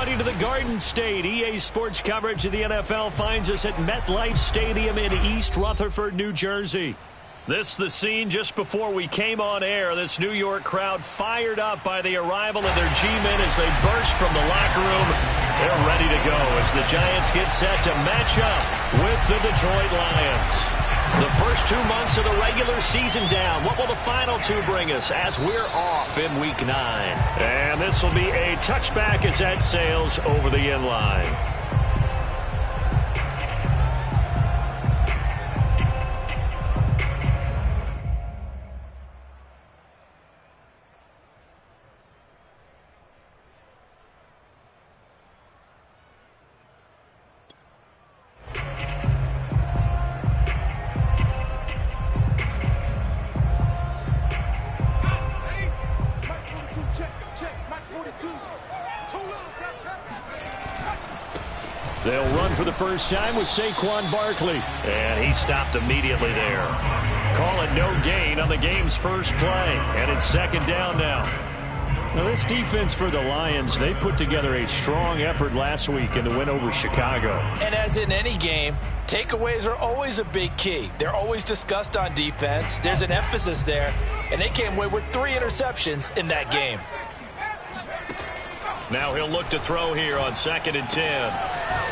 everybody to the Garden State. EA Sports coverage of the NFL finds us at MetLife Stadium in East Rutherford, New Jersey. This is the scene just before we came on air. This New York crowd fired up by the arrival of their G-men as they burst from the locker room. They're ready to go as the Giants get set to match up with the Detroit Lions. The first 2 months of the regular season down. What will the final two bring us as we're off in Week 9? And this will be a touchback as that sails over the end line. They'll run for the first time with Saquon Barkley. And he stopped immediately there. Call it no gain on the game's first play. And it's second down now. Now this defense for the Lions, they put together a strong effort last week in the win over Chicago. And as in any game, takeaways are always a big key. They're always discussed on defense. There's an emphasis there. And they came away with 3 interceptions in that game. Now he'll look to throw here on 2nd and 10.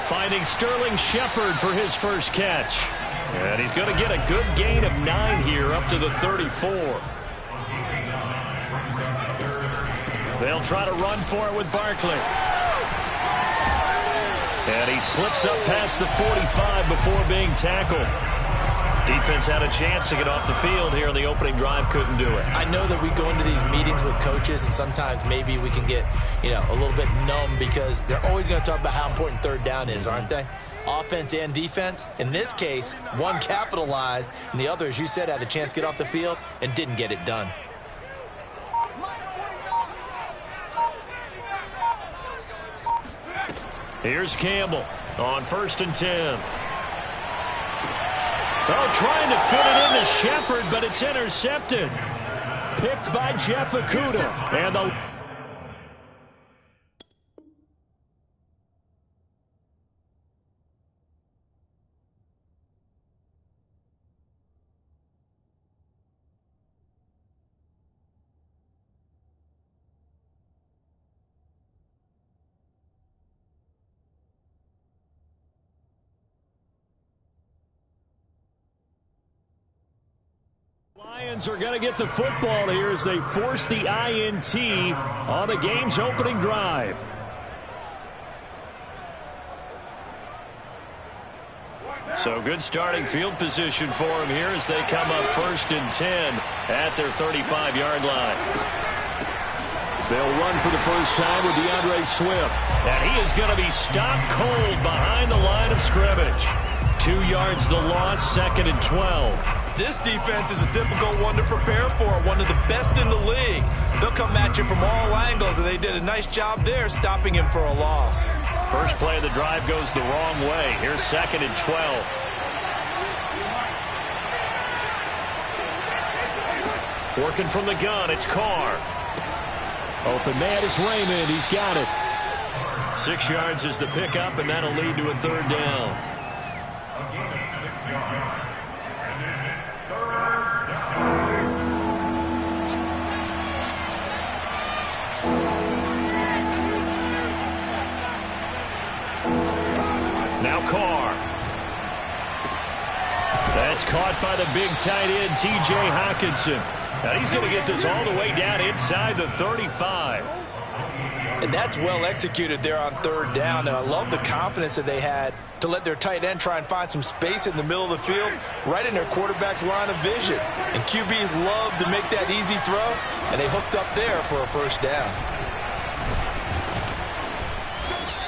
Finding Sterling Shepard for his first catch. And he's going to get a good gain of 9 here up to the 34. They'll try to run for it with Barkley. And he slips up past the 45 before being tackled. Defense had a chance to get off the field here in the opening drive, couldn't do it. I know that we go into these meetings with coaches, and sometimes maybe we can get, a little bit numb because they're always going to talk about how important third down is, aren't they? Offense and defense. In this case, one capitalized, and the other, as you said, had a chance to get off the field and didn't get it done. Here's Campbell on 1st and 10. Oh, trying to fit it into Shepard, but it's intercepted. Picked by Jeff Okudah. And the Lions are going to get the football here as they force the INT on the game's opening drive. So good starting field position for them here as they come up 1st and 10 at their 35-yard line. They'll run for the first time with DeAndre Swift. And he is going to be stopped cold behind the line of scrimmage. 2 yards the loss, 2nd and 12. This defense is a difficult one to prepare for, one of the best in the league. They'll come at you from all angles, and they did a nice job there stopping him for a loss. First play of the drive goes the wrong way. Here's 2nd and 12. Working from the gun, it's Carr. Open man is Raymond. He's got it. 6 yards is the pickup, and that'll lead to a 3rd down. A gain of 6 yards. And it's 3rd down. Now Carr. That's caught by the big tight end, T.J. Hockenson. Now he's going to get this all the way down inside the 35. And that's well executed there on 3rd down. And I love the confidence that they had to let their tight end try and find some space in the middle of the field, right in their quarterback's line of vision. And QBs love to make that easy throw, and they hooked up there for a 1st down.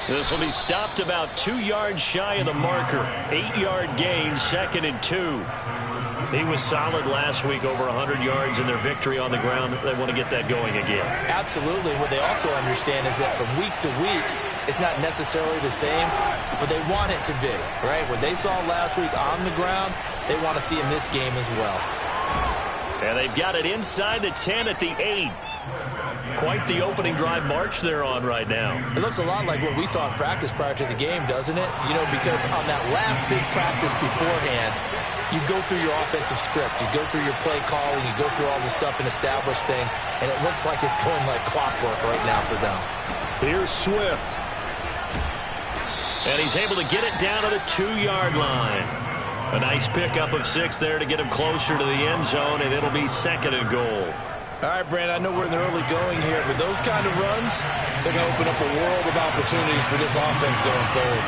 This will be stopped about 2 yards shy of the marker. 8-yard gain, 2nd and 2. He was solid last week, over 100 yards in their victory on the ground. They want to get that going again. Absolutely. What they also understand is that from week to week, it's not necessarily the same, but they want it to be, right? What they saw last week on the ground, they want to see in this game as well. And they've got it inside the 10 at the 8. quite the opening drive march they're on right now. It looks a lot like what we saw in practice prior to the game, doesn't it? You know, because on that last big practice beforehand, you go through your offensive script. You go through your play calling. You go through all the stuff and establish things. And it looks like it's going like clockwork right now for them. Here's Swift. And he's able to get it down to the 2-yard line. A nice pickup of 6 there to get him closer to the end zone, and it'll be 2nd and goal. All right, Brandon, I know we're in the early going here, but those kind of runs, they're going to open up a world of opportunities for this offense going forward.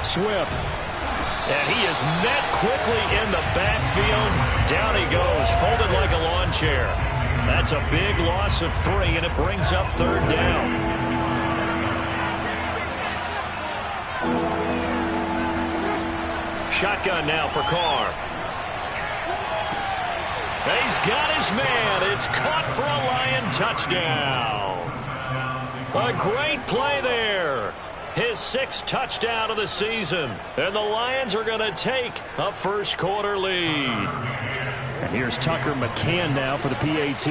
Swift. And he is met quickly in the backfield. Down he goes, folded like a lawn chair. That's a big loss of 3, and it brings up 3rd down. Shotgun now for Carr. He's got his man. It's caught for a Lion touchdown. A great play there. His 6th touchdown of the season. And the Lions are going to take a first-quarter lead. And here's Tucker McCann now for the PAT.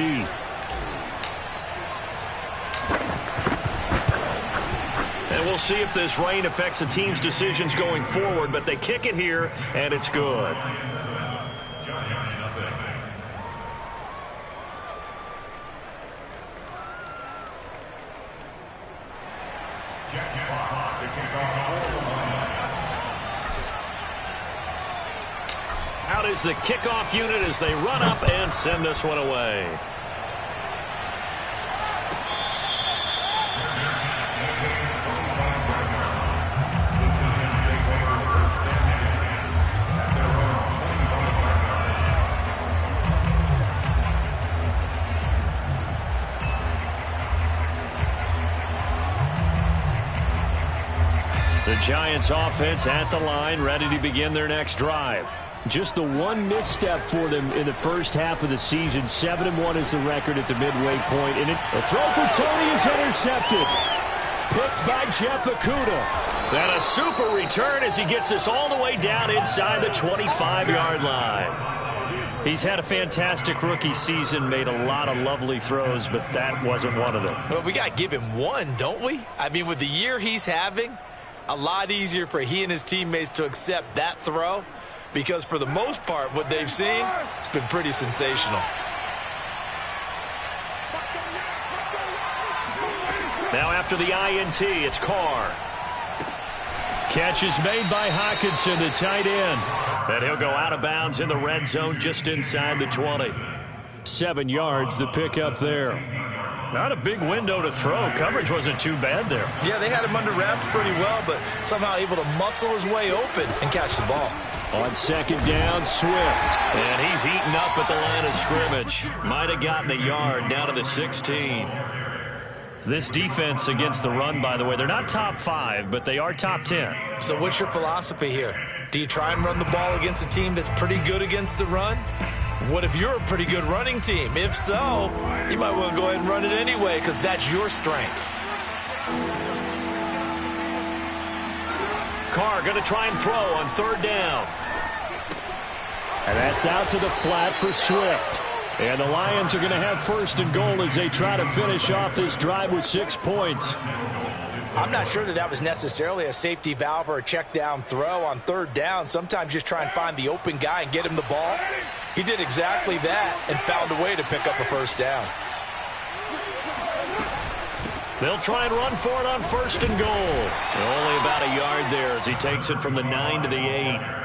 And we'll see if this rain affects the team's decisions going forward, but they kick it here, and it's good. Out is the kickoff unit as they run up and send this one away. The Giants offense at the line, ready to begin their next drive. Just the one misstep for them in the first half of the season. 7-1 is the record at the midway point. And the throw for Tony is intercepted. Picked by Jeff Okudah. And a super return as he gets us all the way down inside the 25-yard line. He's had a fantastic rookie season, made a lot of lovely throws, but that wasn't one of them. Well, we got to give him one, don't we? I mean, with the year he's having, a lot easier for he and his teammates to accept that throw. Because for the most part, what they've seen, it's been pretty sensational. Now after the INT, it's Carr. Catch is made by Hockenson, the tight end. And he'll go out of bounds in the red zone just inside the 20. 7 yards, the pickup there. Not a big window to throw. Coverage wasn't too bad there. Yeah, they had him under wraps pretty well, but somehow able to muscle his way open and catch the ball. On 2nd down, Swift. And he's eaten up at the line of scrimmage. Might have gotten a yard down to the 16. This defense against the run, by the way, they're not top 5, but they are top 10. So what's your philosophy here? Do you try and run the ball against a team that's pretty good against the run? What if you're a pretty good running team? If so, you might want to go ahead and run it anyway because that's your strength. Carr going to try and throw on 3rd down. And that's out to the flat for Swift. And the Lions are going to have 1st and goal as they try to finish off this drive with 6 points. I'm not sure that was necessarily a safety valve or a check down throw on 3rd down. Sometimes just try and find the open guy and get him the ball. He did exactly that and found a way to pick up a 1st down. They'll try and run for it on 1st and goal. Only about a yard there as he takes it from the 9 to the 8.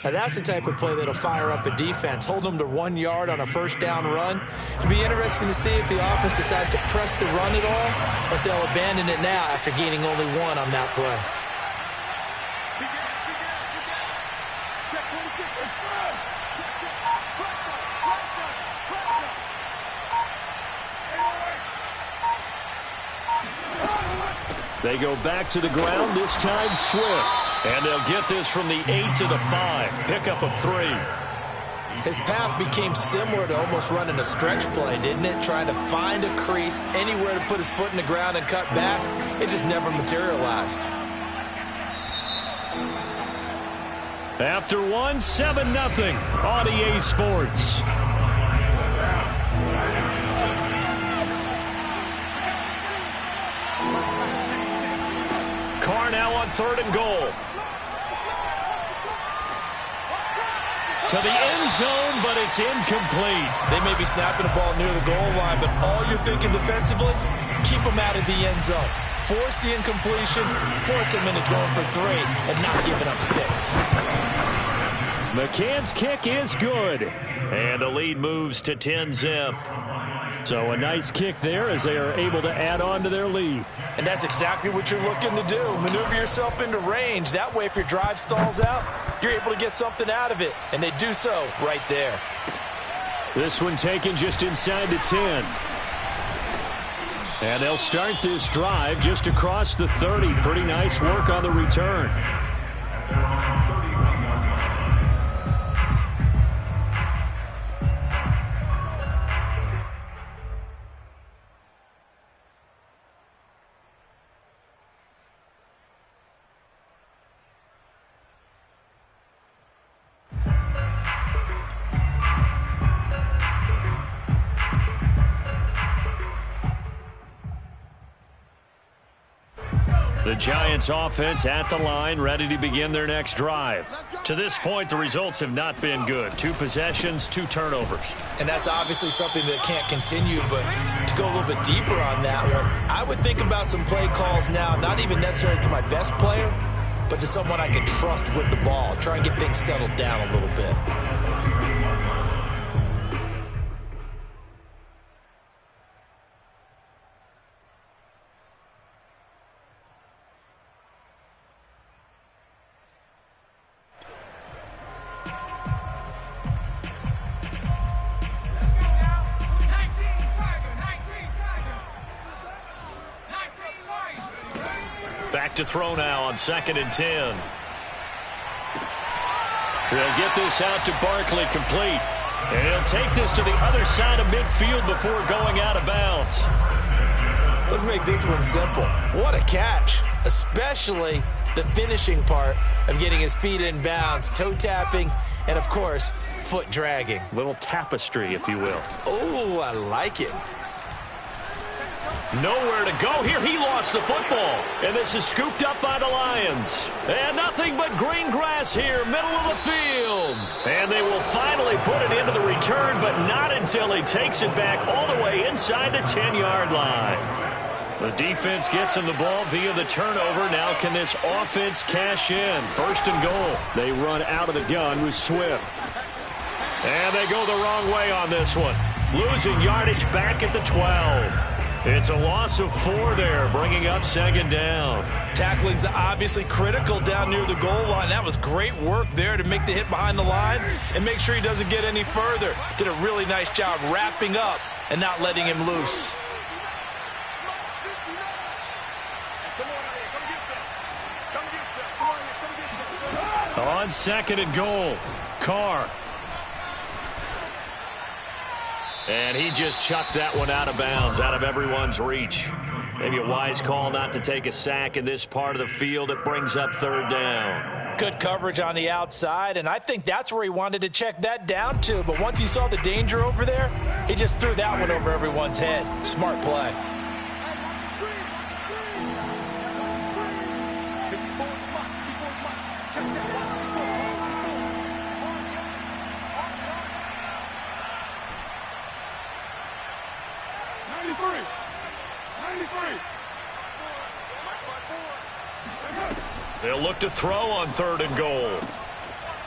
Now that's the type of play that'll fire up a defense. Hold them to 1 yard on a 1st down run. It'll be interesting to see if the offense decides to press the run at all or if they'll abandon it now after gaining only 1 on that play. They go back to the ground, this time Swift. And they'll get this from the 8 to the 5. Pickup of 3. His path became similar to almost running a stretch play, didn't it? Trying to find a crease, anywhere to put his foot in the ground and cut back. It just never materialized. After 1, 7-0 on EA Sports. are now on 3rd and goal. To the end zone, but it's incomplete. They may be snapping the ball near the goal line, but all you're thinking defensively, keep them out of the end zone. Force the incompletion, force them into going for 3, and not giving up 6. McCann's kick is good. And the lead moves to 10-zip. So a nice kick there as they are able to add on to their lead. And that's exactly what you're looking to do. Maneuver yourself into range. That way, if your drive stalls out, you're able to get something out of it. And they do so right there. This one taken just inside the 10. And they'll start this drive just across the 30. Pretty nice work on the return. The Giants offense at the line, ready to begin their next drive. To this point, the results have not been good. 2 possessions, 2 turnovers. And that's obviously something that can't continue, but to go a little bit deeper on that one, I would think about some play calls now, not even necessarily to my best player, but to someone I can trust with the ball. Try and get things settled down a little bit. Back to throw now on 2nd and 10. They'll get this out to Barkley, complete. And he'll take this to the other side of midfield before going out of bounds. Let's make this one simple. What a catch, especially the finishing part of getting his feet in bounds, toe tapping, and of course, foot dragging. Little tapestry, if you will. Oh, I like it. Nowhere to go here. He lost the football. And this is scooped up by the Lions. And nothing but green grass here, middle of the field. And they will finally put it into the return, but not until he takes it back all the way inside the 10-yard line. The defense gets him the ball via the turnover. Now can this offense cash in? 1st and goal. They run out of the gun with Swift. And they go the wrong way on this one. Losing yardage back at the 12. It's a loss of 4 there, bringing up 2nd down. Tackling's obviously critical down near the goal line. That was great work there to make the hit behind the line and make sure he doesn't get any further. Did a really nice job wrapping up and not letting him loose. On 2nd and goal, Carr. And he just chucked that one out of bounds, out of everyone's reach. Maybe a wise call not to take a sack in this part of the field. It brings up 3rd down. Good coverage on the outside, and I think that's where he wanted to check that down to. But once he saw the danger over there, he just threw that one over everyone's head. Smart play. They'll look to throw on 3rd and goal.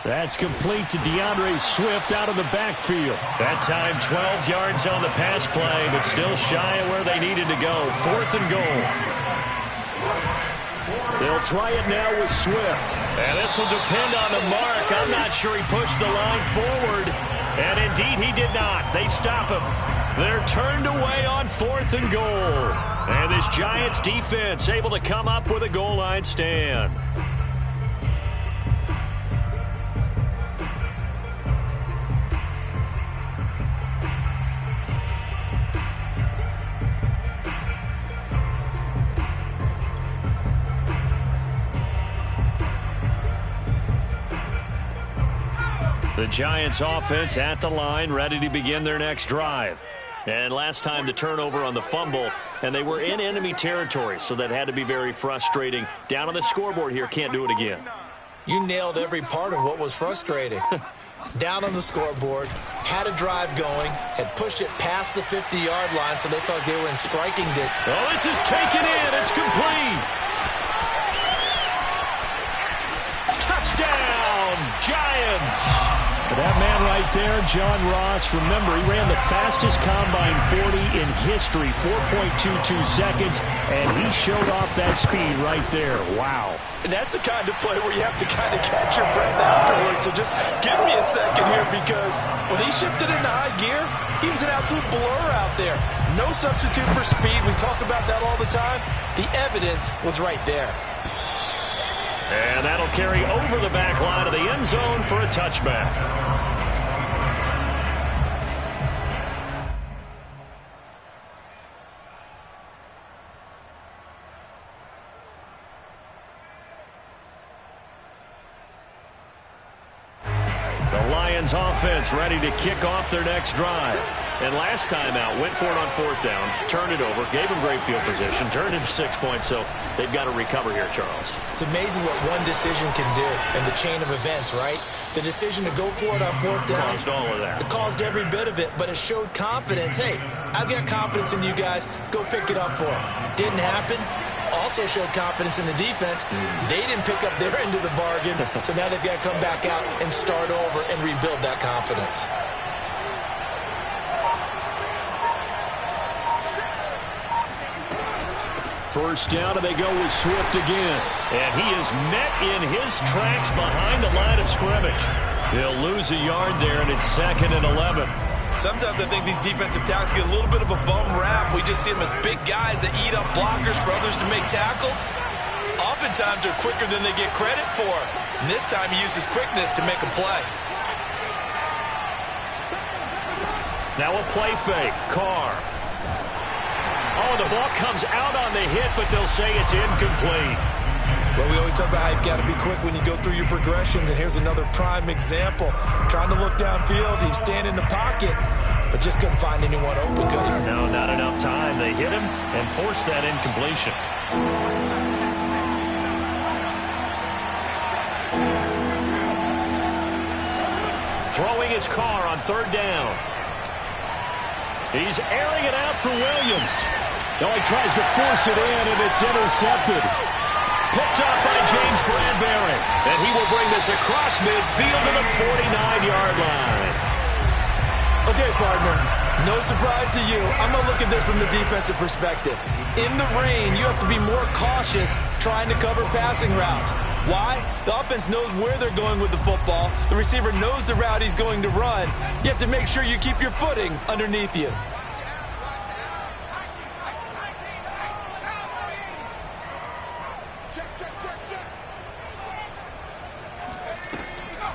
That's complete to DeAndre Swift out of the backfield. That time 12 yards on the pass play, but still shy of where they needed to go. 4th and goal. They'll try it now with Swift. And this will depend on the mark. I'm not sure he pushed the line forward. And indeed he did not. They stop him. They're turned away on 4th and goal. And this Giants defense able to come up with a goal line stand. The Giants offense at the line, ready to begin their next drive. And last time the turnover on the fumble and they were in enemy territory, so that had to be very frustrating. Down on the scoreboard here, can't do it again. You nailed every part of what was frustrating. Down on the scoreboard, had a drive going, had pushed it past the 50-yard line, so they felt like they were in striking distance. Oh, this is taken in. It's complete. Touchdown, Giants. That man right there, John Ross, remember, he ran the fastest combine 40 in history, 4.22 seconds, and he showed off that speed right there. Wow. And that's the kind of play where you have to kind of catch your breath afterwards. So just give me a second here, because when he shifted into high gear, he was an absolute blur out there. No substitute for speed. We talk about that all the time. The evidence was right there. And that'll carry over the back line of the end zone for a touchback. The Lions offense ready to kick off their next drive. And last time out, went for it on 4th down, turned it over, gave them great field position, turned it to 6 points, so they've got to recover here, Charles. It's amazing what one decision can do in the chain of events, right? The decision to go for it on 4th down. Caused all of that. It caused every bit of it, but it showed confidence. Hey, I've got confidence in you guys. Go pick it up for them. Didn't happen. Also showed confidence in the defense. They didn't pick up their end of the bargain, so now they've got to come back out and start over and rebuild that confidence. First down, and they go with Swift again. And he is met in his tracks behind the line of scrimmage. He'll lose a yard there, and it's 2nd and 11. Sometimes I think these defensive tackles get a little bit of a bum rap. We just see them as big guys that eat up blockers for others to make tackles. Oftentimes they're quicker than they get credit for. And this time he uses quickness to make a play. Now a play fake. Carr. Oh, the ball comes out on the hit, but they'll say it's incomplete. Well, we always talk about how you've got to be quick when you go through your progressions, and here's another prime example. Trying to look downfield, he was standing in the pocket, but just couldn't find anyone open, could he? No, not enough time. They hit him and forced that incompletion. Throwing his Carr on 3rd down. He's airing it out for Williams. No, he tries to force it in, and it's intercepted. Picked up by James Bradbury. And he will bring this across midfield to the 49-yard line. Okay, partner, no surprise to you. I'm going to look at this from the defensive perspective. In the rain, you have to be more cautious trying to cover passing routes. Why? The offense knows where they're going with the football. The receiver knows the route he's going to run. You have to make sure you keep your footing underneath you.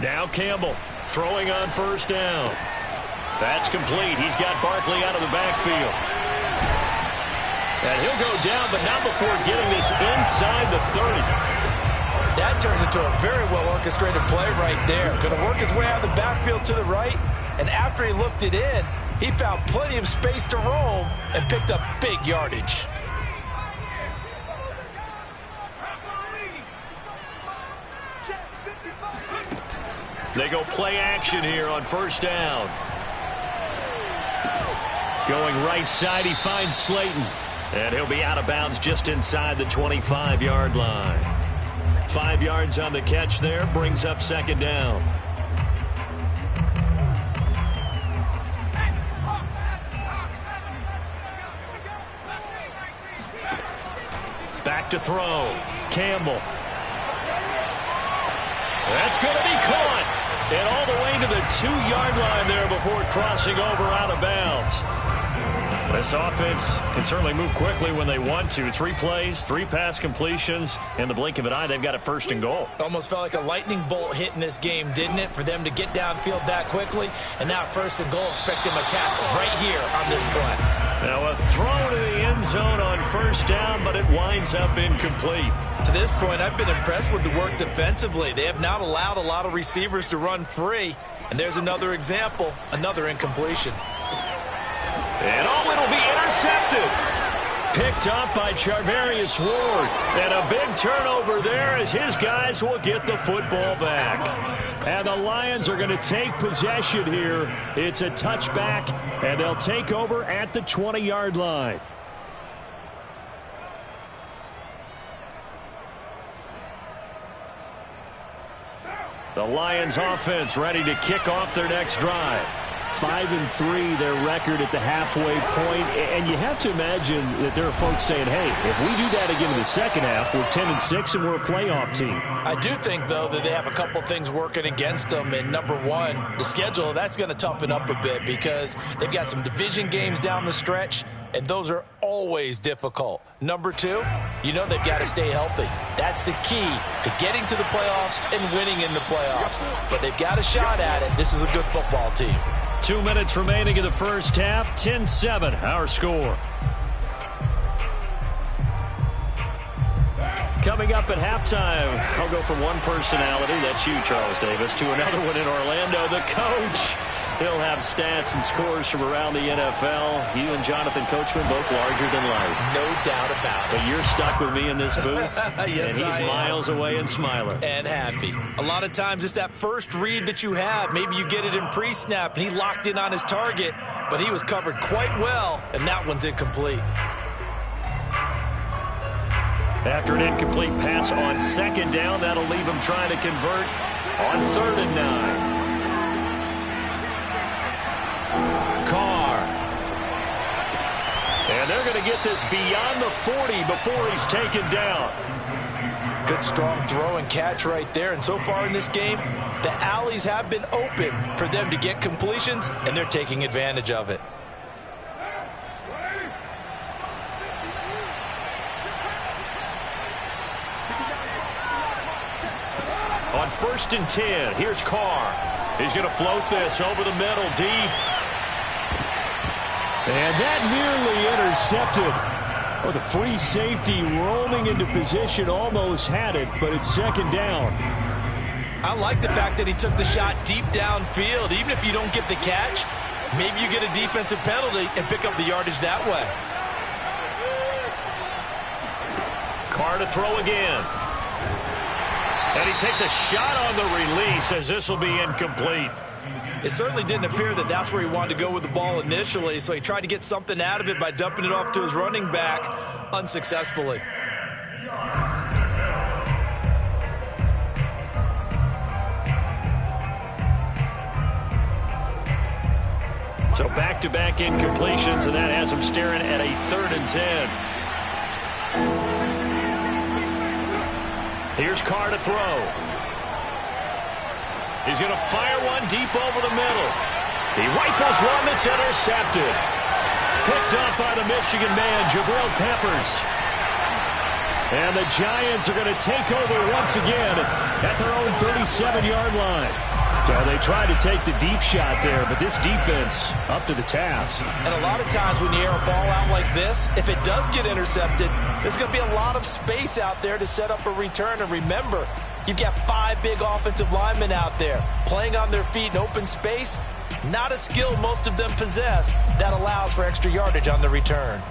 Now Campbell throwing on 1st down. That's complete. He's got Barkley out of the backfield. And he'll go down, but not before getting this inside the 30. That turned into a very well-orchestrated play right there. Going to work his way out of the backfield to the right, and after he looked it in, he found plenty of space to roam and picked up big yardage. They go play action here on 1st down. Going right side, he finds Slayton. And he'll be out of bounds just inside the 25-yard line. 5 yards on the catch there, brings up 2nd down. Back to throw. Campbell. That's going to be caught. And all the way to the 2-yard line there before crossing over out of bounds. This offense can certainly move quickly when they want to. 3 plays, 3 pass completions. In the blink of an eye, they've got it 1st and goal. Almost felt like a lightning bolt hit in this game, didn't it? For them to get downfield that quickly. And now 1st and goal, expect them to tackle right here on this play. Now a throw to the end zone on 1st down, but it winds up incomplete. To this point, I've been impressed with the work defensively. They have not allowed a lot of receivers to run free. And there's another example, another incompletion. And it'll be intercepted. Picked up by Charvarius Ward. And a big turnover there as his guys will get the football back. And the Lions are going to take possession here. It's a touchback, and they'll take over at the 20-yard line. The Lions offense ready to kick off their next drive. 5-3 their record at the halfway point, and you have to imagine that there are folks saying, hey, if we do that again in the second half, we're 10-6 and we're a playoff team. I do think, though, that they have a couple things working against them. And number one, the schedule, that's going to toughen up a bit because they've got some division games down the stretch, and those are always difficult. Number two, you know they've got to stay healthy. That's the key to getting to the playoffs and winning in the playoffs. But they've got a shot at it. This is a good football team. 2 minutes remaining in the first half. 10-7 our score. Coming up at halftime, I'll go from one personality, that's you, Charles Davis, to another one in Orlando, the coach. He'll have stats and scores from around the NFL. You and Jonathan Coachman both larger than life. No doubt about it. But you're stuck with me in this booth, yes, and he's miles away and smiling. And happy. A lot of times it's that first read that you have. Maybe you get it in pre-snap, and he locked in on his target, but he was covered quite well, and that one's incomplete. After an incomplete pass on second down, that'll leave him trying to convert on 3rd and 9. Carr. And they're going to get this beyond the 40 before he's taken down. Good strong throw and catch right there. And so far in this game, the alleys have been open for them to get completions, and they're taking advantage of it. On 1st and 10, here's Carr. He's going to float this over the middle deep. And that nearly intercepted. Oh, the free safety roaming into position almost had it, but it's 2nd down. I like the fact that he took the shot deep downfield. Even if you don't get the catch, maybe you get a defensive penalty and pick up the yardage that way. Carr to throw again. And he takes a shot on the release as this will be incomplete. It certainly didn't appear that that's where he wanted to go with the ball initially, so he tried to get something out of it by dumping it off to his running back unsuccessfully. So back-to-back incompletions, and that has him staring at a 3rd and 10. Here's Carr to throw. He's going to fire one deep over the middle. He rifles one that's intercepted. Picked up by the Michigan man, Jabril Peppers. And the Giants are going to take over once again at their own 37-yard line. So they tried to take the deep shot there, but this defense up to the task. And a lot of times when you air a ball out like this, if it does get intercepted, there's going to be a lot of space out there to set up a return. And remember, you've got 5 big offensive linemen out there playing on their feet in open space. Not a skill most of them possess that allows for extra yardage on the return.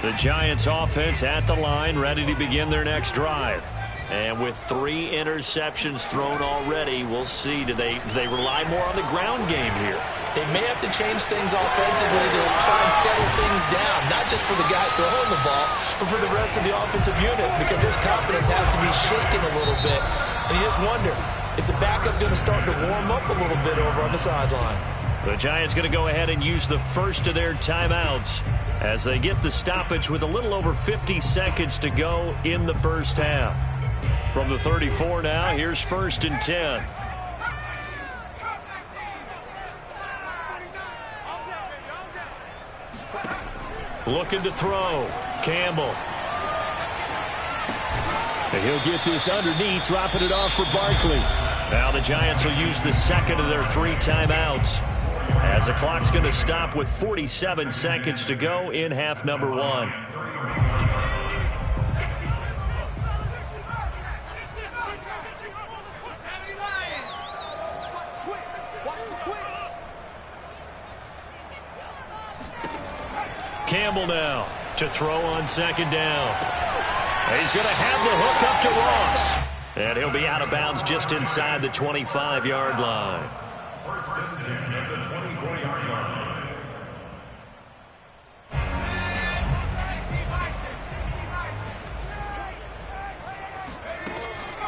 The Giants offense at the line, ready to begin their next drive. And with 3 interceptions thrown already, we'll see. Do they rely more on the ground game here? They may have to change things offensively to try and settle things down, not just for the guy throwing the ball, but for the rest of the offensive unit, because his confidence has to be shaken a little bit. And you just wonder, is the backup going to start to warm up a little bit over on the sideline? The Giants going to go ahead and use the first of their timeouts as they get the stoppage with a little over 50 seconds to go in the first half. From the 34 now, here's 1st and 10. Looking to throw. Campbell. And he'll get this underneath, dropping it off for Barkley. Now the Giants will use the second of their 3 timeouts as the clock's going to stop with 47 seconds to go in half number 1. Campbell now to throw on second down. He's going to have the hook up to Ross. And he'll be out of bounds just inside the 25-yard line. First and 10 at the 24-yard line.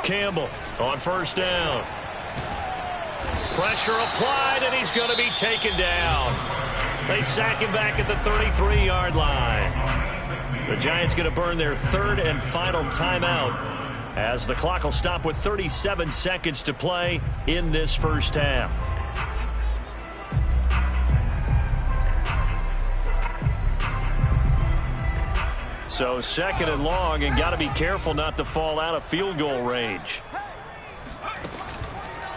Campbell on first down. Pressure applied, and he's going to be taken down. They sack him back at the 33-yard line. The Giants going to burn their third and final timeout as the clock will stop with 37 seconds to play in this first half. So second and long, and got to be careful not to fall out of field goal range.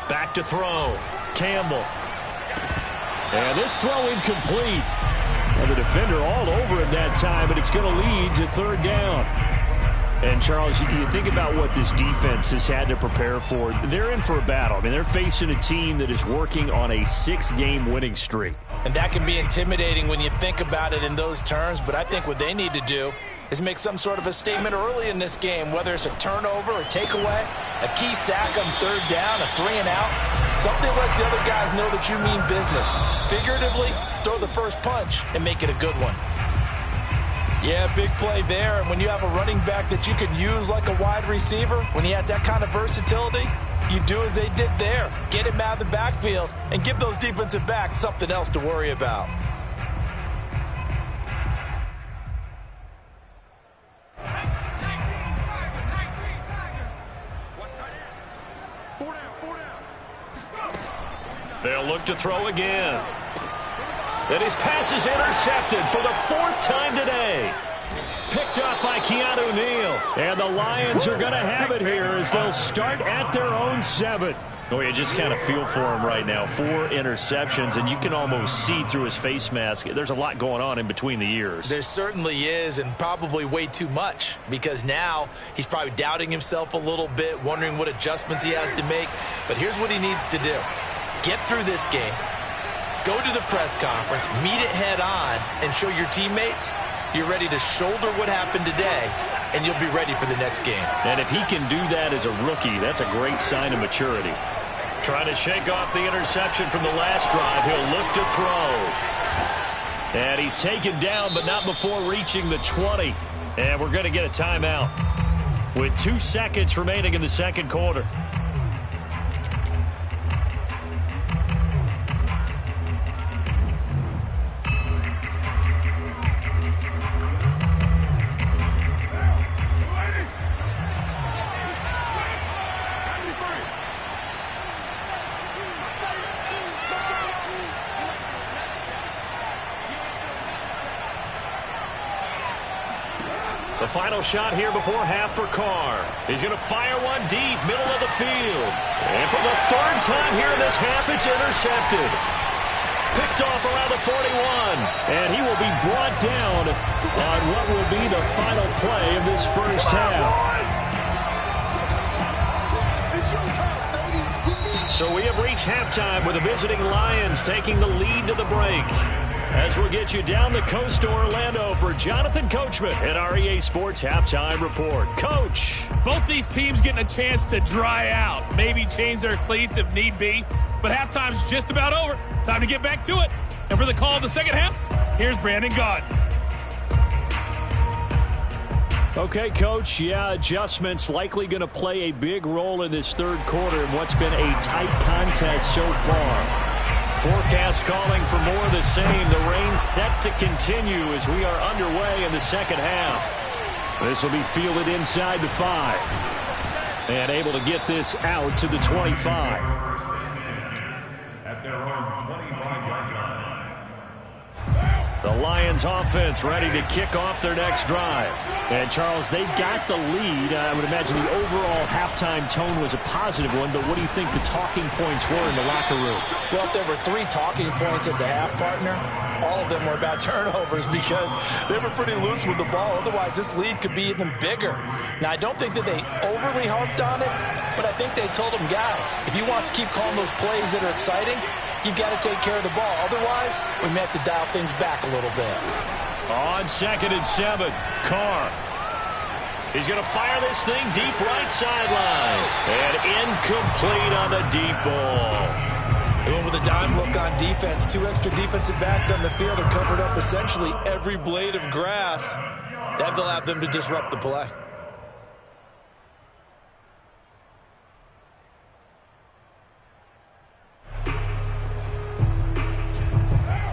Back to throw. Campbell. And this throw incomplete. And the defender all over him that time, but it's going to lead to third down. And, Charles, you think about what this defense has had to prepare for. They're in for a battle. I mean, they're facing a team that is working on a 6-game winning streak. And that can be intimidating when you think about it in those terms, but I think what they need to do is make some sort of a statement early in this game, whether it's a turnover, a takeaway, a key sack on third down, a 3-and-out. Something lets the other guys know that you mean business. Figuratively, throw the first punch and make it a good one. Yeah, big play there, and when you have a running back that you can use like a wide receiver, when he has that kind of versatility, you do as they did there. Get him out of the backfield and give those defensive backs something else to worry about. They'll look to throw again. And his pass is intercepted for the 4th time today. Picked up by Keanu Neal. And the Lions are going to have it here as they'll start at their own 7. Oh, you just kind of feel for him right now. 4 interceptions, and you can almost see through his face mask. There's a lot going on in between the ears. There certainly is, and probably way too much, because now he's probably doubting himself a little bit, wondering what adjustments he has to make. But here's what he needs to do. Get through this game, go to the press conference, meet it head on, and show your teammates you're ready to shoulder what happened today, and you'll be ready for the next game. And if he can do that as a rookie, that's a great sign of maturity. Trying to shake off the interception from the last drive. He'll look to throw. And he's taken down, but not before reaching the 20. And we're going to get a timeout with 2 seconds remaining in the second quarter. The final shot here before half for Carr. He's going to fire one deep, middle of the field. And for the 3rd time here in this half, it's intercepted. Picked off around the 41. And he will be brought down on what will be the final play of this first half. So we have reached halftime with the visiting Lions taking the lead to the break. As we'll get you down the coast to Orlando for Jonathan Coachman at our EA Sports Halftime Report. Coach. Both these teams getting a chance to dry out, maybe change their cleats if need be, but halftime's just about over. Time to get back to it. And for the call of the second half, here's Brandon Gaudin. Okay, Coach, yeah, adjustments likely going to play a big role in this third quarter in what's been a tight contest so far. Forecast calling for more of the same. The rain set to continue as we are underway in the second half. This will be fielded inside the 5. And able to get this out to the 25. At their own 25-yard line. The Lions offense ready to kick off their next drive. And, Charles, they've got the lead. I would imagine the overall halftime tone was a positive one, but what do you think the talking points were in the locker room? Well, if there were 3 talking points at the half, partner, all of them were about turnovers because they were pretty loose with the ball. Otherwise, this lead could be even bigger. Now, I don't think that they overly harped on it, but I think they told them, guys, if you want to keep calling those plays that are exciting, you've got to take care of the ball. Otherwise, we may have to dial things back a little bit. On 2nd and 7, Carr. He's going to fire this thing deep right sideline. And incomplete on the deep ball. They went with a dime look on defense. 2 extra defensive backs on the field are covered up essentially every blade of grass. That allowed them to disrupt the play.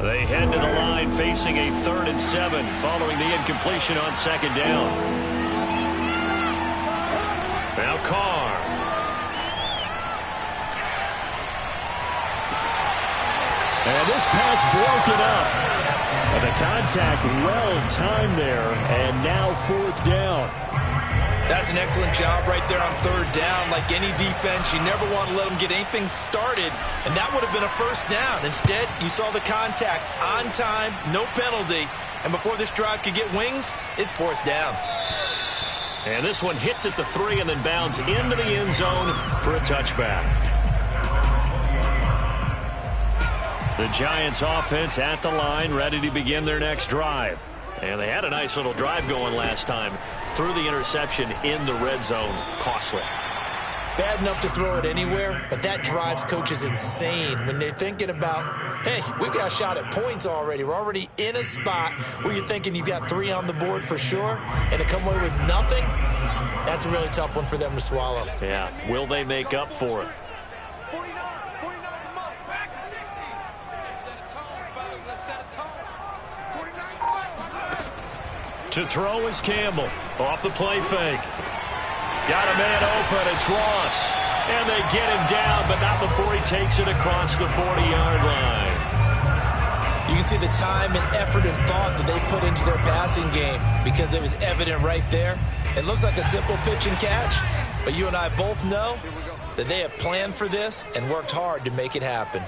They head to the line facing a 3rd and 7 following the incompletion on 2nd down. Now Carr. And this pass broken up. And the contact well-timed there, and now 4th down. That's an excellent job right there on 3rd down. Like any defense, you never want to let them get anything started, and that would have been a 1st down. Instead, you saw the contact on time, no penalty, and before this drive could get wings, it's 4th down. And this one hits at the 3 and then bounds into the end zone for a touchback. The Giants offense at the line, ready to begin their next drive. And they had a nice little drive going last time. Threw the interception in the red zone. Costly. Bad enough to throw it anywhere, but that drives coaches insane when they're thinking about, hey, we've got a shot at points already. We're already in a spot where you're thinking you've got 3 on the board for sure, and to come away with nothing, that's a really tough one for them to swallow. Yeah, will they make up for it? To throw is Campbell. Off the play fake. Got a man open. It's Ross. And they get him down, but not before he takes it across the 40-yard line. You can see the time and effort and thought that they put into their passing game because it was evident right there. It looks like a simple pitch and catch, but you and I both know that they have planned for this and worked hard to make it happen.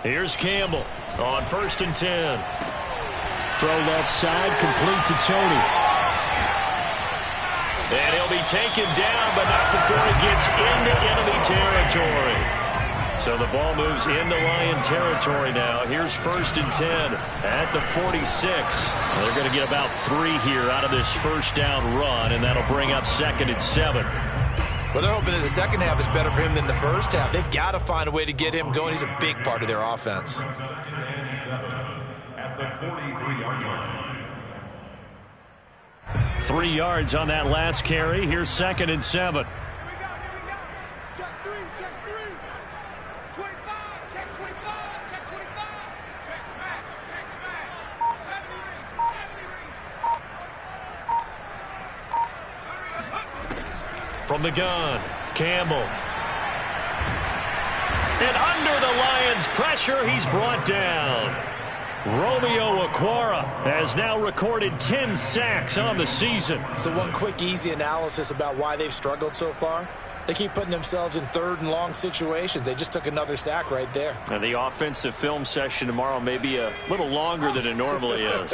Here's Campbell on 1st and 10. Throw left side, complete to Tony. And he'll be taken down, but not before he gets into enemy territory. So the ball moves into Lion territory now. Here's 1st and 10 at the 46. They're going to get about 3 here out of this 1st down run, and that'll bring up 2nd and 7. Well, they're hoping that the second half is better for him than the first half. They've got to find a way to get him going. He's a big part of their offense. At the 43-yard line. 3 yards on that last carry. Here's 2nd and 7. Check 3, check 3. 25, check 25, check 25. Check smash, check smash. 70 range, 70 range. From the gun, Campbell. And under the Lions' pressure, he's brought down. Romeo Okwara has now recorded 10 sacks on the season. So one quick, easy analysis about why they've struggled so far. They keep putting themselves in 3rd and long situations. They just took another sack right there. And the offensive film session tomorrow may be a little longer than it normally is.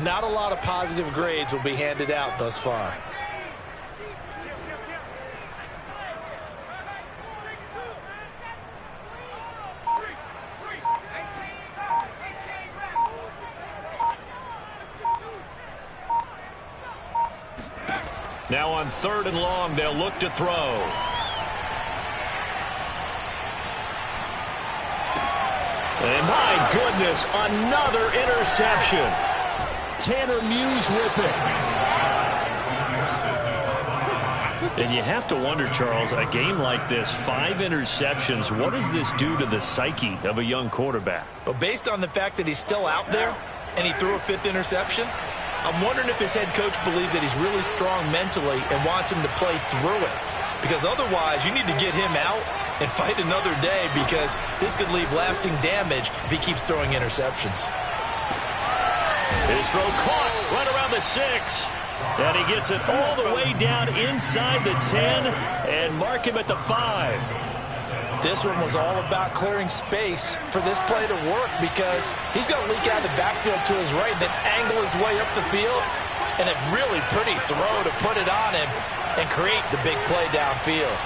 Not a lot of positive grades will be handed out thus far. Now on 3rd and long, they'll look to throw. And my goodness, another interception. Tanner Muse with it. And you have to wonder, Charles, a game like this, 5 interceptions, what does this do to the psyche of a young quarterback? Well, based on the fact that he's still out there and he threw a 5th interception, I'm wondering if his head coach believes that he's really strong mentally and wants him to play through it. Because otherwise, you need to get him out and fight another day because this could leave lasting damage if he keeps throwing interceptions. His throw caught right around the 6. And he gets it all the way down inside the 10 and mark him at the 5. This one was all about clearing space for this play to work because he's going to leak out of the backfield to his right, then angle his way up the field, and a really pretty throw to put it on him and create the big play downfield.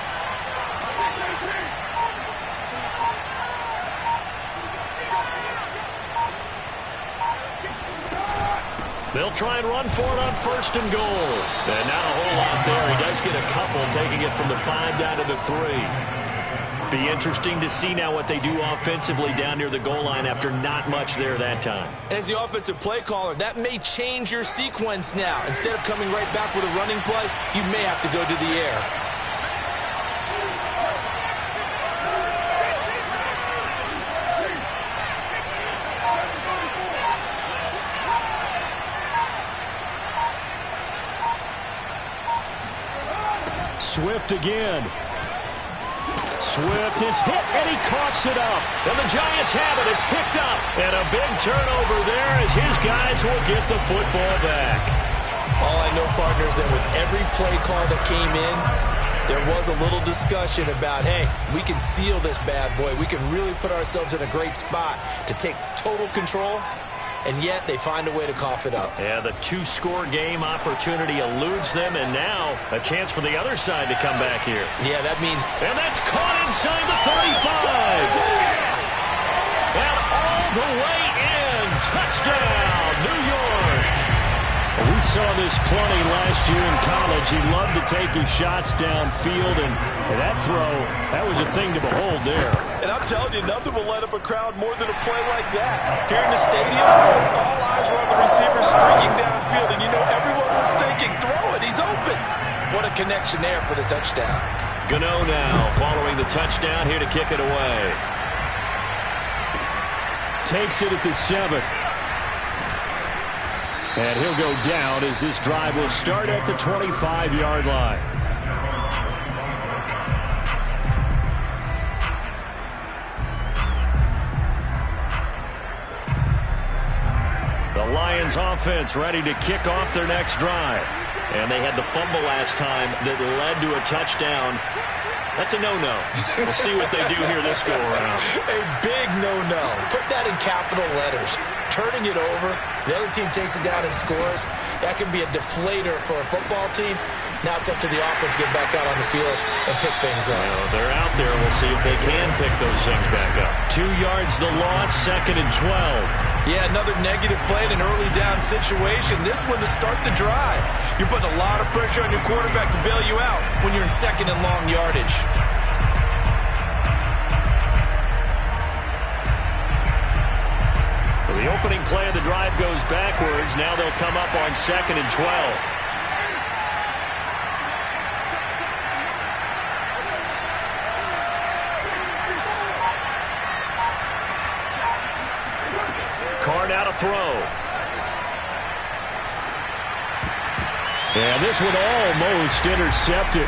They'll try and run for it on 1st and goal. And not a whole lot there. He does get a couple, taking it from the 5 down to the 3. Be interesting to see now what they do offensively down near the goal line after not much there that time. As the offensive play caller, that may change your sequence now. Instead of coming right back with a running play, you may have to go to the air. Swift again. Swift is hit, and he coughs it up. And the Giants have it. It's picked up. And a big turnover there as his guys will get the football back. All I know, partner, is that with every play call that came in, there was a little discussion about, hey, we can seal this bad boy. We can really put ourselves in a great spot to take total control. And yet they find a way to cough it up. Yeah, the 2-score game opportunity eludes them, and now a chance for the other side to come back here. Yeah, that means... And that's caught inside the 35. And all the way in. Touchdown, New York. We saw this plenty last year in college. He loved to take his shots downfield, and that throw, that was a thing to behold there. And I'm telling you, nothing will light up a crowd more than a play like that. Here in the stadium, all eyes were on the receiver streaking downfield, and you know everyone was thinking, throw it, he's open. What a connection there for the touchdown. Gano now following the touchdown here to kick it away. Takes it at the 7. And he'll go down as this drive will start at the 25-yard line. The Lions offense ready to kick off their next drive. And they had the fumble last time that led to a touchdown. That's a no-no. We'll see what they do here this go-around. A big no-no. Put that in capital letters. Turning it over, the other team takes it down and scores. That can be a deflator for a football team. Now it's up to the offense to get back out on the field and pick things up. Well, they're out there. We'll see if they can pick those things back up. 2 yards the loss, 2nd and 12. Yeah, another negative play in an early down situation. This one to start the drive. You're putting a lot of pressure on your quarterback to bail you out when you're in 2nd and long yardage. So the opening play of the drive goes backwards. Now they'll come up on 2nd and 12. Now to throw. And this one almost intercepted.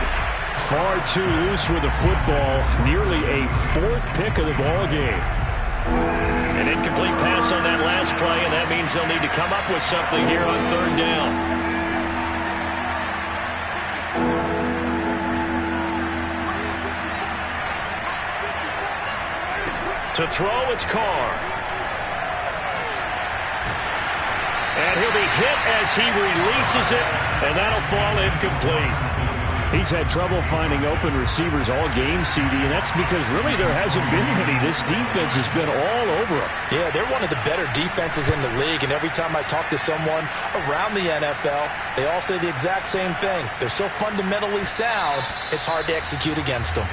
Far too loose with the football. Nearly a 4th pick of the ball game. An incomplete pass on that last play, and that means they'll need to come up with something here on 3rd down. To throw, it's Carr. And he'll be hit as he releases it, and that'll fall incomplete. He's had trouble finding open receivers all game, CD, and that's because really there hasn't been many. This defense has been all over him. Yeah, they're one of the better defenses in the league, and every time I talk to someone around the NFL, they all say the exact same thing. They're so fundamentally sound, it's hard to execute against them.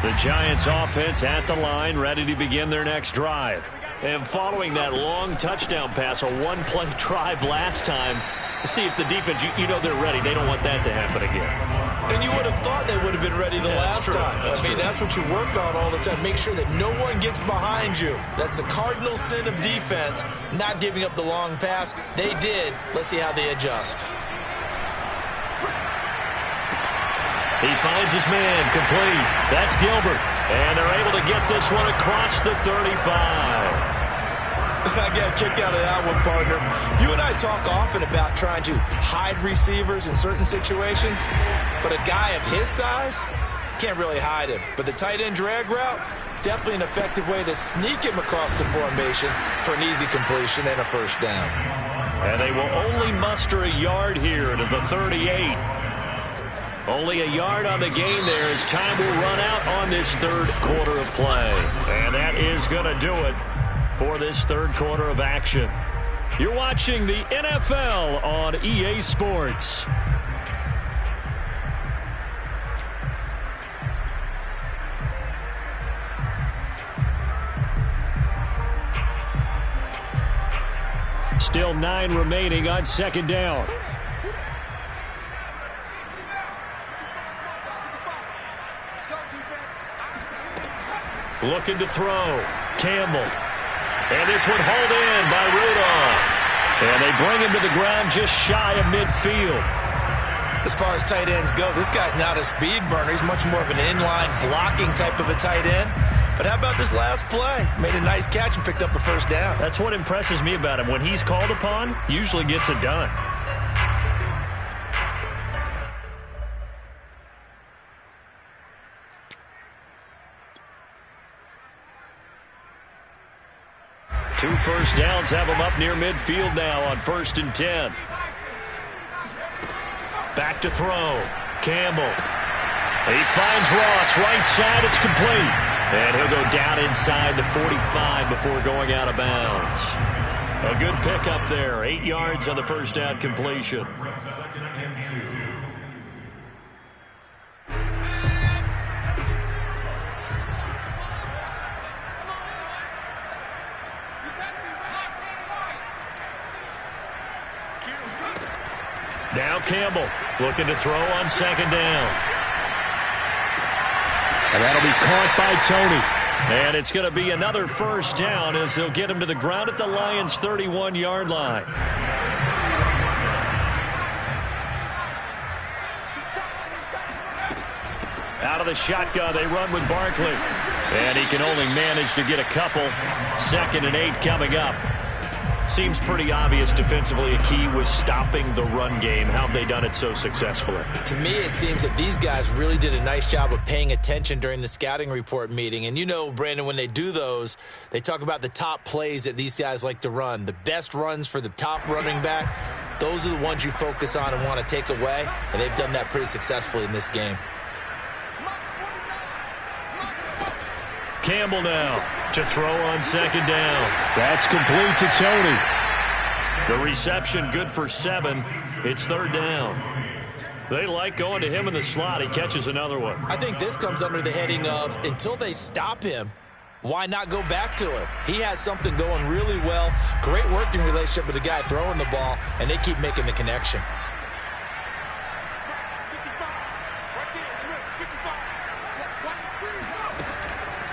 The Giants offense at the line, ready to begin their next drive. And following that long touchdown pass, a one-play drive last time, see if the defense, you know they're ready. They don't want that to happen again. And you would have thought they would have been ready the last time. I mean, that's what you work on all the time. Make sure that no one gets behind you. That's the cardinal sin of defense, not giving up the long pass. They did. Let's see how they adjust. He finds his man, complete. That's Gilbert. And they're able to get this one across the 35. I got a kick out of that one, partner. You and I talk often about trying to hide receivers in certain situations, but a guy of his size can't really hide him. But the tight end drag route, definitely an effective way to sneak him across the formation for an easy completion and a 1st down. And they will only muster a yard here to the 38. Only a yard on the gain there as time will run out on this third quarter of play. And that is going to do it for this third quarter of action. You're watching the NFL on EA Sports. Still 9 remaining on second down. Looking to throw. Campbell. And this one hauled in by Rudolph. And they bring him to the ground just shy of midfield. As far as tight ends go, this guy's not a speed burner. He's much more of an inline blocking type of a tight end. But how about this last play? Made a nice catch and picked up a first down. That's what impresses me about him. When he's called upon, usually gets it done. Two first downs have him up near midfield now on 1st and 10. Back to throw. Campbell. He finds Ross right side. It's complete. And he'll go down inside the 45 before going out of bounds. A good pickup there. 8 yards on the first down completion. Now Campbell looking to throw on second down. And that'll be caught by Tony. And it's going to be another first down as they'll get him to the ground at the Lions' 31-yard line. Out of the shotgun, they run with Barkley. And he can only manage to get a couple. 2nd and 8 coming up. Seems pretty obvious defensively a key was stopping the run game. How have they done it so successfully? To me, it seems that these guys really did a nice job of paying attention during the scouting report meeting. And you know, Brandon, when they do those, they talk about the top plays that these guys like to run. The best runs for the top running back, those are the ones you focus on and want to take away. And they've done that pretty successfully in this game. Campbell now to throw on second down. That's complete to Tony. The reception good for 7. It's 3rd down. They like going to him in the slot. He catches another one. I think this comes under the heading of until they stop him, why not go back to it? He has something going really well. Great working relationship with the guy throwing the ball, and they keep making the connection.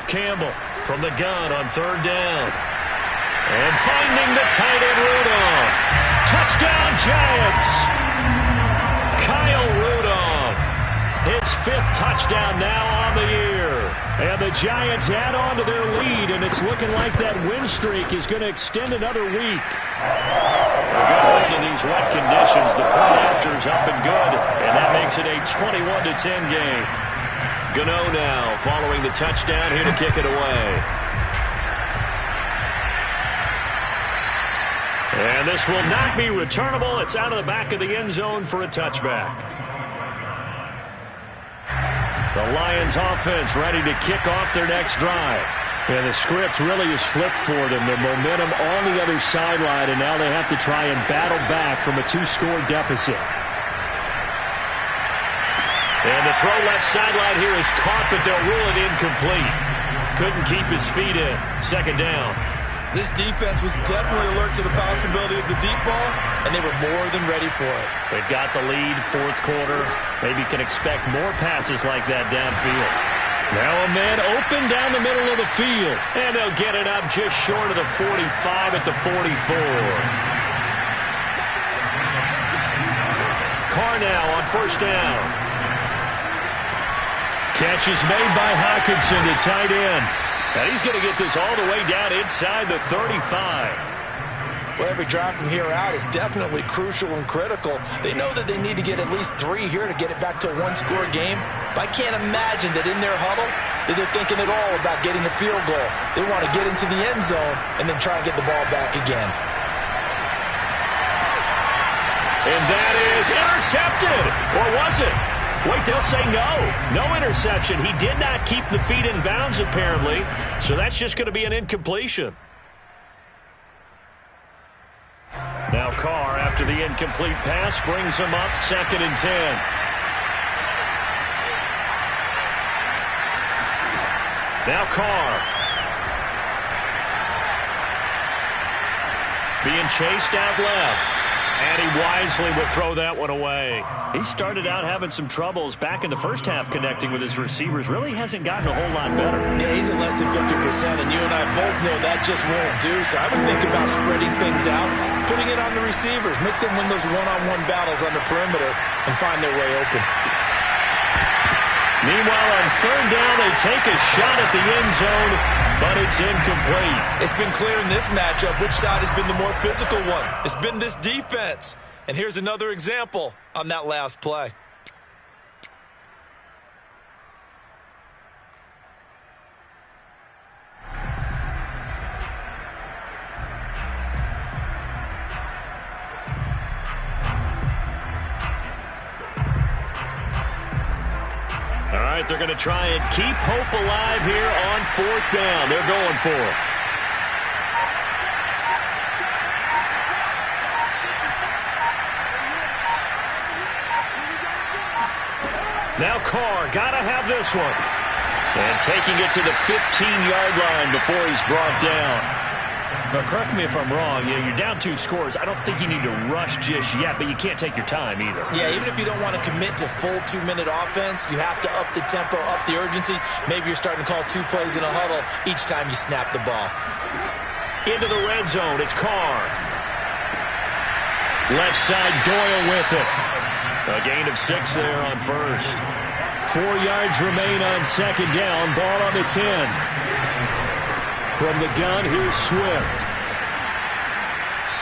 Campbell from the gun on 3rd down. And finding the tight end Rudolph. Touchdown Giants. Kyle Rudolph. His 5th touchdown now on the year. And the Giants add on to their lead, and it's looking like that win streak is going to extend another week. A good hold in these wet conditions. The point after's up and good, and that makes it a 21-10 game. Gano now following the touchdown here to kick it away. And this will not be returnable. It's out of the back of the end zone for a touchback. The Lions offense ready to kick off their next drive. Yeah, the script really is flipped for them. The momentum on the other sideline, and now they have to try and battle back from a 2-score deficit. And the throw left sideline here is caught, but they'll rule it incomplete. Couldn't keep his feet in. 2nd down. This defense was definitely alert to the possibility of the deep ball, and they were more than ready for it. They've got the lead, 4th quarter. Maybe can expect more passes like that downfield. Now a man open down the middle of the field, and they'll get it up just short of the 45 at the 44. Carr now on 1st down. Catch is made by Hockenson, the tight end. And he's going to get this all the way down inside the 35. Well, every drive from here out is definitely crucial and critical. They know that they need to get at least 3 here to get it back to a 1-score game. But I can't imagine that in their huddle that they're thinking at all about getting a field goal. They want to get into the end zone and then try and get the ball back again. And that is intercepted. Or was it? Wait, they'll say no. No interception. He did not keep the feet in bounds, apparently, so that's just going to be an incompletion. Now Carr, after the incomplete pass, brings him up 2nd and 10. Now Carr. Being chased out left. And he wisely would throw that one away. He started out having some troubles back in the first half connecting with his receivers. Really hasn't gotten a whole lot better. Yeah, he's at less than 50%, and you and I both know that just won't do. So I would think about spreading things out, putting it on the receivers, make them win those one-on-one battles on the perimeter, and find their way open. Meanwhile, on 3rd down, they take a shot at the end zone, but it's incomplete. It's been clear in this matchup which side has been the more physical one. It's been this defense. And here's another example on that last play. All right, they're going to try and keep hope alive here on 4th down. They're going for it. Now Carr, got to have this one. And taking it to the 15-yard line before he's brought down. Now, correct me if I'm wrong. Yeah, you're down 2 scores. I don't think you need to rush just yet, but you can't take your time either. Yeah, even if you don't want to commit to full 2-minute offense, you have to up the tempo, up the urgency. Maybe you're starting to call 2 plays in a huddle each time you snap the ball. Into the red zone. It's Carr. Left side, Doyle with it. A gain of 6 there on 1st. 4 yards remain on 2nd down. Ball on the 10. From the gun, here's Swift.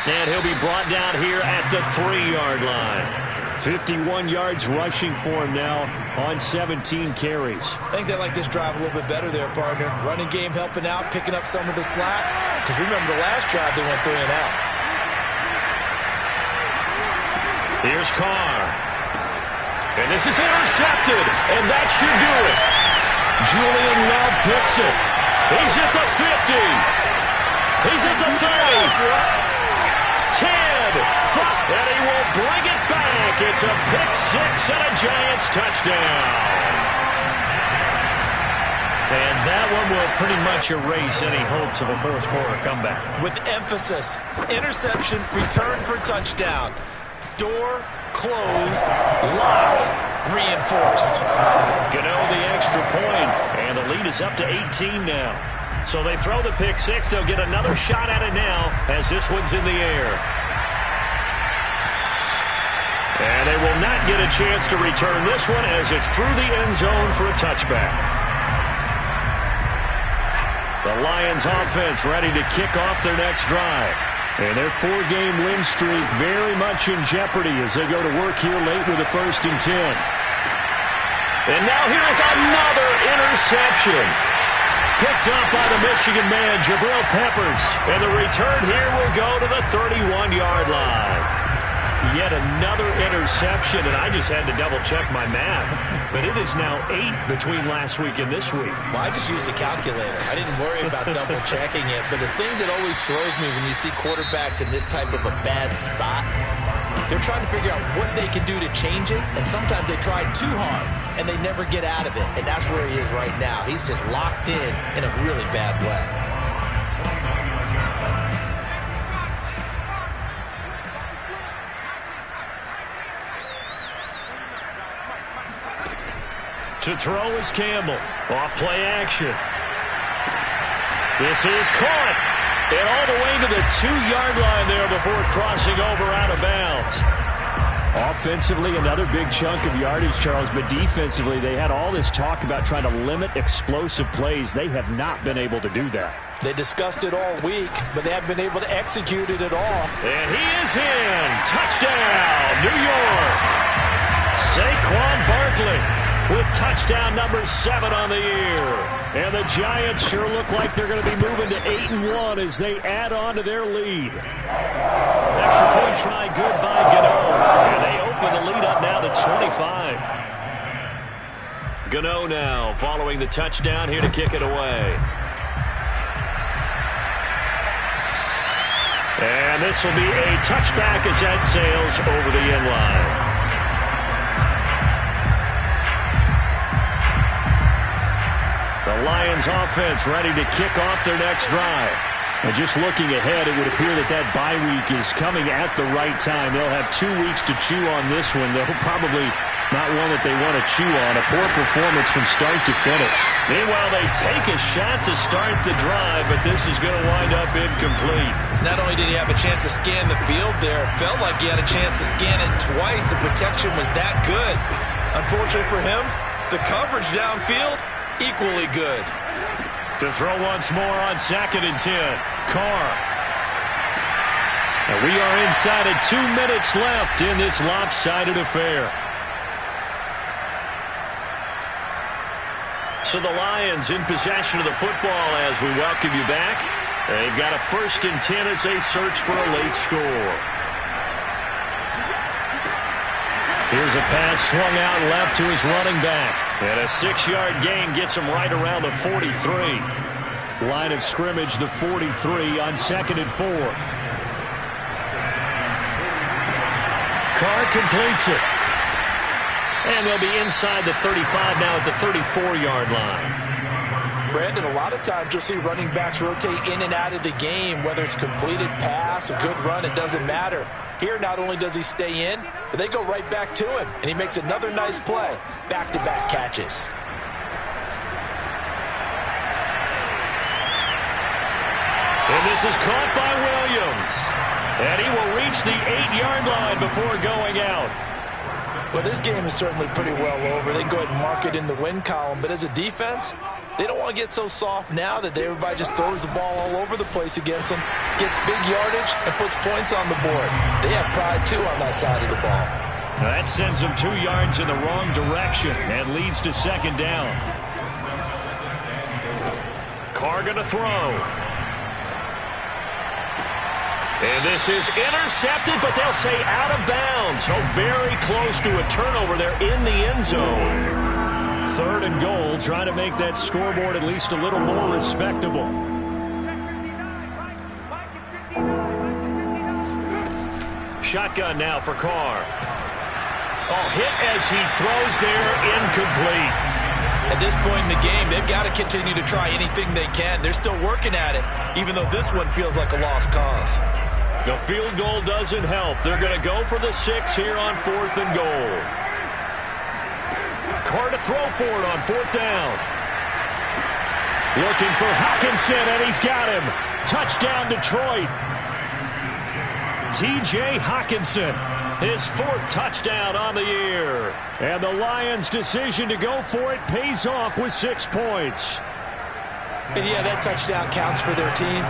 And he'll be brought down here at the 3-yard line. 51 yards rushing for him now on 17 carries. I think they like this drive a little bit better there, partner. Running game helping out, picking up some of the slack. Because remember the last drive, they went 3 and out. Here's Carr. And this is intercepted. And that should do it. Julian Love picks it. He's at the 50. He's at the 30. 10. 5. And he will bring it back. It's a pick 6 and a Giants touchdown. And that one will pretty much erase any hopes of a fourth quarter comeback. With emphasis. Interception, return for touchdown. Door closed, locked, reinforced. Gano the extra point, and the lead is up to 18 now. So they throw the pick 6. They'll get another shot at it now as this one's in the air. And they will not get a chance to return this one as it's through the end zone for a touchback. The Lions offense ready to kick off their next drive. And their 4-game win streak very much in jeopardy as they go to work here late with a 1st and 10. And now here's another interception. Picked up by the Michigan man, Jabril Peppers. And the return here will go to the 31-yard line. Yet another interception, and I just had to double-check my math. But it is now 8 between last week and this week. Well, I just used a calculator. I didn't worry about double-checking it. But the thing that always throws me when you see quarterbacks in this type of a bad spot, they're trying to figure out what they can do to change it. And sometimes they try too hard, and they never get out of it. And that's where he is right now. He's just locked in a really bad way. To throw is Campbell. Off play action. This is caught. And all the way to the 2-yard line there before crossing over out of bounds. Offensively, another big chunk of yardage, Charles, but defensively, they had all this talk about trying to limit explosive plays. They have not been able to do that. They discussed it all week, but they haven't been able to execute it at all. And he is in. Touchdown, New York. Saquon Barkley with touchdown number 7 on the year. And the Giants sure look like they're going to be moving to 8-1 as they add on to their lead. Extra point try good by Gano. And they open the lead up now to 25. Gano now following the touchdown here to kick it away. And this will be a touchback as that sails over the end line. The Lions offense ready to kick off their next drive. And just looking ahead, it would appear that that bye week is coming at the right time. They'll have 2 weeks to chew on this one. They'll probably not one that they want to chew on. A poor performance from start to finish. Meanwhile, they take a shot to start the drive, but this is going to wind up incomplete. Not only did he have a chance to scan the field there, it felt like he had a chance to scan it twice. The protection was that good. Unfortunately for him, the coverage downfield, equally good. To throw once more on 2nd and 10. Carr. And we are inside of 2 minutes left in this lopsided affair. So the Lions in possession of the football as we welcome you back. They've got a 1st and 10 as they search for a late score. Here's a pass swung out left to his running back. And a 6-yard gain gets him right around the 43. Line of scrimmage, the 43 on 2nd and 4. Carr completes it. And they'll be inside the 35 now at the 34-yard line. Brandon, a lot of times you'll see running backs rotate in and out of the game, whether it's completed pass, a good run, it doesn't matter. Here, not only does he stay in, but they go right back to him, and he makes another nice play. Back-to-back catches. And this is caught by Williams. And he will reach the 8-yard line before going out. Well, this game is certainly pretty well over. They can go ahead and mark it in the win column. But as a defense, they don't want to get so soft now that everybody just throws the ball all over the place against them, gets big yardage, and puts points on the board. They have pride, too, on that side of the ball. Now that sends them 2 yards in the wrong direction and leads to 2nd down. Carr going to throw. And this is intercepted, but they'll say out of bounds. So very close to a turnover there in the end zone. 3rd and goal, trying to make that scoreboard at least a little more respectable. Shotgun now for Carr. Oh, hit as he throws there, incomplete. At this point in the game, they've got to continue to try anything they can. They're still working at it, even though this one feels like a lost cause. The field goal doesn't help. They're going to go for the 6 here on 4th and goal. Carr to throw for it on 4th down. Looking for Hockenson, and he's got him. Touchdown, Detroit. T.J. Hockenson, his 4th touchdown on the year. And the Lions' decision to go for it pays off with 6 points. And yeah, that touchdown counts for their team,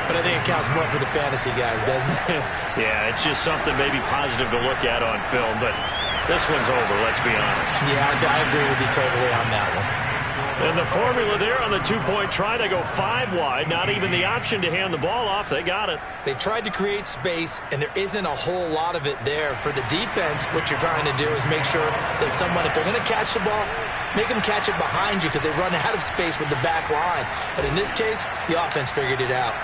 but I think it counts more for the fantasy guys, doesn't it? Yeah, it's just something maybe positive to look at on film, but this one's over, let's be honest. Yeah, I agree with you totally on that one. And the formula there on the 2-point try, they go 5 wide. Not even the option to hand the ball off. They got it. They tried to create space, and there isn't a whole lot of it there. For the defense, what you're trying to do is make sure that if they're going to catch the ball, make them catch it behind you because they run out of space with the back line. But in this case, the offense figured it out.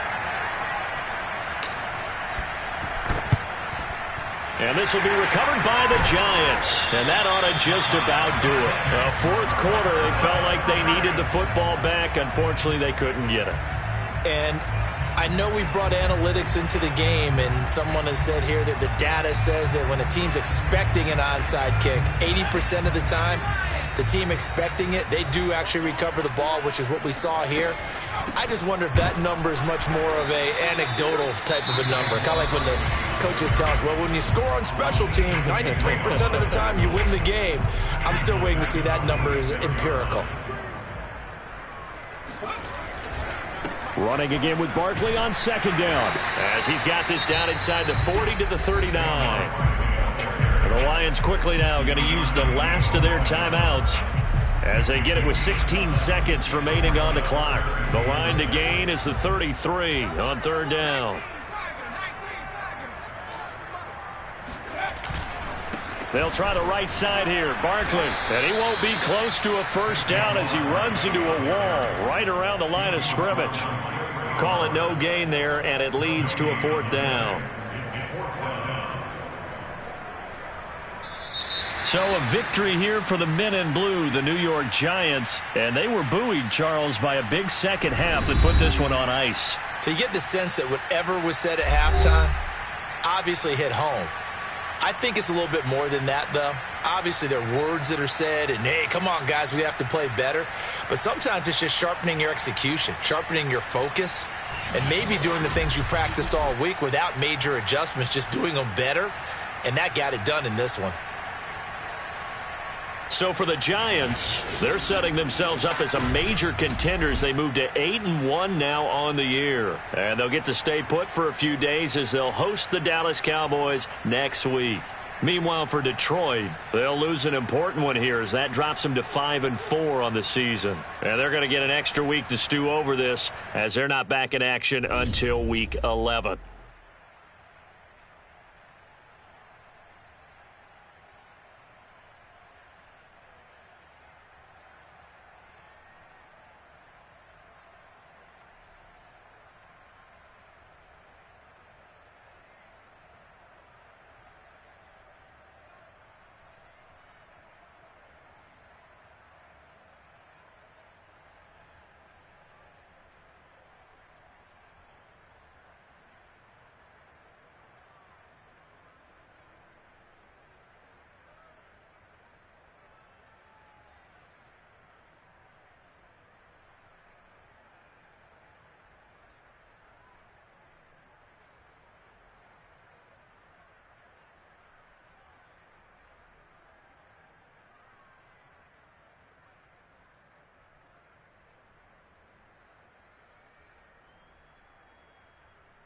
And this will be recovered by the Giants. And that ought to just about do it. 4th quarter, they felt like they needed the football back. Unfortunately, they couldn't get it. And I know we brought analytics into the game, and someone has said here that the data says that when a team's expecting an onside kick, 80% of the time, the team expecting it, they do actually recover the ball, which is what we saw here. I just wonder if that number is much more of a anecdotal type of a number. Kind of like when the coaches tell us, well, when you score on special teams, 93% of the time you win the game. I'm still waiting to see that number is empirical. Running again with Barkley on 2nd down. As he's got this down inside the 40 to the 39. The Lions quickly now going to use the last of their timeouts as they get it with 16 seconds remaining on the clock. The line to gain is the 33 on 3rd down. They'll try the right side here. Barkley. And he won't be close to a first down as he runs into a wall right around the line of scrimmage. Call it no gain there, and it leads to a 4th down. So a victory here for the men in blue, the New York Giants. And they were buoyed, Charles, by a big second half that put this one on ice. So you get the sense that whatever was said at halftime obviously hit home. I think it's a little bit more than that, though. Obviously, there are words that are said, and, hey, come on, guys, we have to play better. But sometimes it's just sharpening your execution, sharpening your focus, and maybe doing the things you practiced all week without major adjustments, just doing them better. And that got it done in this one. So for the Giants, they're setting themselves up as a major contender as they move to 8-1 now on the year. And they'll get to stay put for a few days as they'll host the Dallas Cowboys next week. Meanwhile, for Detroit, they'll lose an important one here as that drops them to 5-4 on the season. And they're going to get an extra week to stew over this as they're not back in action until week 11.